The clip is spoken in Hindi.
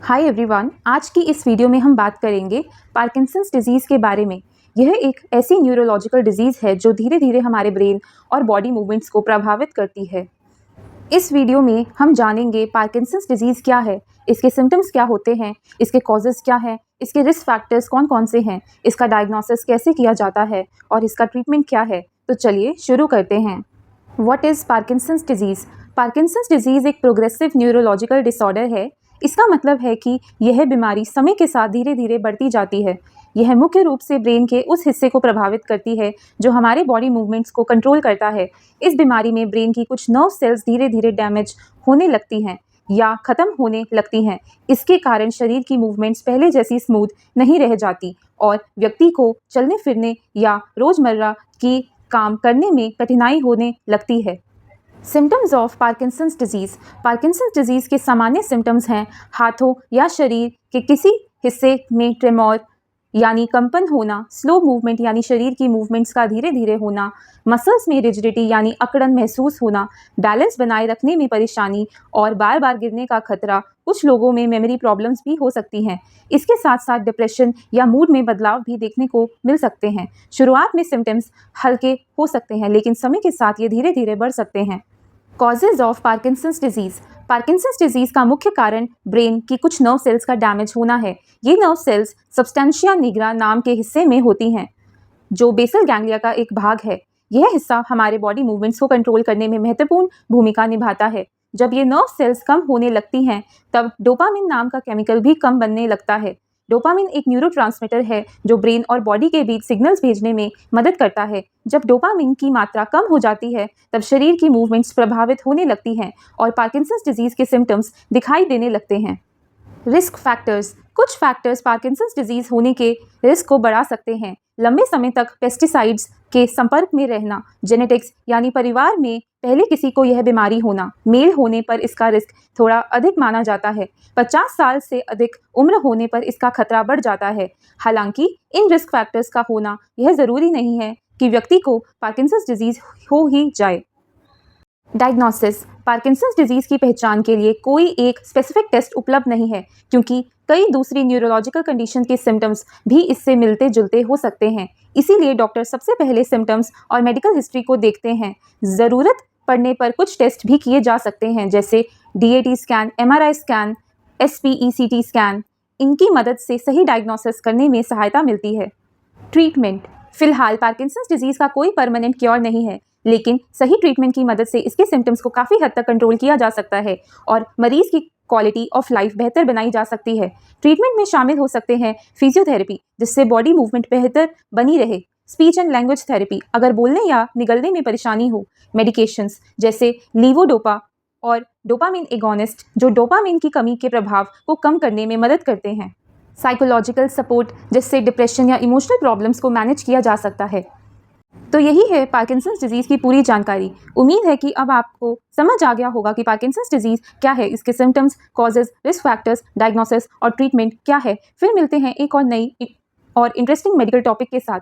हाय एवरीवन, आज की इस वीडियो में हम बात करेंगे पार्किंसंस डिजीज़ के बारे में। यह एक ऐसी न्यूरोलॉजिकल डिजीज़ है जो धीरे धीरे हमारे ब्रेन और बॉडी मूवमेंट्स को प्रभावित करती है। इस वीडियो में हम जानेंगे पार्किंसंस डिजीज़ क्या है, इसके सिम्टम्स क्या होते हैं, इसके कॉजेज़ क्या हैं, इसके रिस्क फैक्टर्स कौन कौन से हैं, इसका डायग्नोसिस कैसे किया जाता है और इसका ट्रीटमेंट क्या है। तो चलिए शुरू करते हैं। What is Parkinson's disease? Parkinson's disease एक प्रोग्रेसिव न्यूरोलॉजिकल डिसऑर्डर है। इसका मतलब है कि यह बीमारी समय के साथ धीरे धीरे बढ़ती जाती है। यह मुख्य रूप से ब्रेन के उस हिस्से को प्रभावित करती है जो हमारे बॉडी मूवमेंट्स को कंट्रोल करता है। इस बीमारी में ब्रेन की कुछ नर्व सेल्स धीरे धीरे डैमेज होने लगती हैं या ख़त्म होने लगती हैं। इसके कारण शरीर की मूवमेंट्स पहले जैसी स्मूथ नहीं रह जाती और व्यक्ति को चलने फिरने या रोज़मर्रा की काम करने में कठिनाई होने लगती है। Symptoms of Parkinson's disease. Parkinson's disease के सामान्य सिम्टम्स हैं हाथों या शरीर के किसी हिस्से में ट्रेमोर यानी कंपन होना, स्लो मूवमेंट यानी शरीर की मूवमेंट्स का धीरे धीरे होना, मसल्स में रिजिडिटी यानी अकड़न महसूस होना, बैलेंस बनाए रखने में परेशानी और बार बार गिरने का खतरा। कुछ लोगों में मेमोरी प्रॉब्लम्स भी हो सकती हैं। इसके साथ साथ डिप्रेशन या मूड में बदलाव भी देखने को मिल सकते हैं। शुरुआत में सिम्टम्स हल्के हो सकते हैं लेकिन समय के साथ ये धीरे धीरे बढ़ सकते हैं। Causes of Parkinson's disease. Parkinson's disease का मुख्य कारण ब्रेन की कुछ नर्व सेल्स का डैमेज होना है। ये नर्व सेल्स सब्सटेंशिया निग्रा नाम के हिस्से में होती हैं जो बेसल गैंग्लिया का एक भाग है। यह हिस्सा हमारे बॉडी मूवमेंट्स को कंट्रोल करने में महत्वपूर्ण भूमिका निभाता है। जब ये नर्व सेल्स कम होने लगती हैं तब डोपामिन नाम का केमिकल भी कम बनने लगता है। डोपामिन एक न्यूरोट्रांसमीटर है जो ब्रेन और बॉडी के बीच सिग्नल्स भेजने में मदद करता है। जब डोपामिन की मात्रा कम हो जाती है तब शरीर की मूवमेंट्स प्रभावित होने लगती हैं और पार्किंसंस डिजीज़ के सिम्टम्स दिखाई देने लगते हैं। Risk factors. कुछ फैक्टर्स पार्किंसंस डिजीज़ होने के रिस्क को बढ़ा सकते हैं। लंबे समय तक पेस्टिसाइड्स के संपर्क में रहना, जेनेटिक्स यानी परिवार में पहले किसी को यह बीमारी होना, मेल होने पर इसका रिस्क थोड़ा अधिक माना जाता है। 50 साल से अधिक उम्र होने पर इसका खतरा बढ़ जाता है। हालांकि इन रिस्क फैक्टर्स का होना यह ज़रूरी नहीं है कि व्यक्ति को पार्किंसंस डिजीज़ हो ही जाए। डायग्नोसिस। पार्किंसंस डिजीज़ की पहचान के लिए कोई एक स्पेसिफिक टेस्ट उपलब्ध नहीं है क्योंकि कई दूसरी न्यूरोलॉजिकल कंडीशन के सिम्टम्स भी इससे मिलते जुलते हो सकते हैं। इसीलिए डॉक्टर सबसे पहले सिम्टम्स और मेडिकल हिस्ट्री को देखते हैं। ज़रूरत पड़ने पर कुछ टेस्ट भी किए जा सकते हैं जैसे DAT scan, MRI scan, SPECT scan. इनकी मदद से सही डायग्नोसिस करने में सहायता मिलती है। ट्रीटमेंट। फिलहाल पार्किंसंस डिजीज़ का कोई परमानेंट क्योर नहीं है लेकिन सही ट्रीटमेंट की मदद से इसके सिम्टम्स को काफ़ी हद तक कंट्रोल किया जा सकता है और मरीज़ की क्वालिटी ऑफ लाइफ बेहतर बनाई जा सकती है। ट्रीटमेंट में शामिल हो सकते हैं फिजियोथेरेपी जिससे बॉडी मूवमेंट बेहतर बनी रहे, स्पीच एंड लैंग्वेज थेरेपी अगर बोलने या निगलने में परेशानी हो, मेडिकेशंस जैसे लीवोडोपा और डोपामिन एगोनिस्ट जो डोपामिन की कमी के प्रभाव को कम करने में मदद करते हैं। साइकोलॉजिकल सपोर्ट जिससे डिप्रेशन या इमोशनल प्रॉब्लम्स को मैनेज किया जा सकता है। तो यही है पार्किंसंस डिजीज़ की पूरी जानकारी। उम्मीद है कि अब आपको समझ आ गया होगा कि पार्किंसंस डिजीज़ क्या है, इसके symptoms, causes, risk factors, diagnosis और ट्रीटमेंट क्या है। फिर मिलते हैं एक और नई और इंटरेस्टिंग मेडिकल टॉपिक के साथ।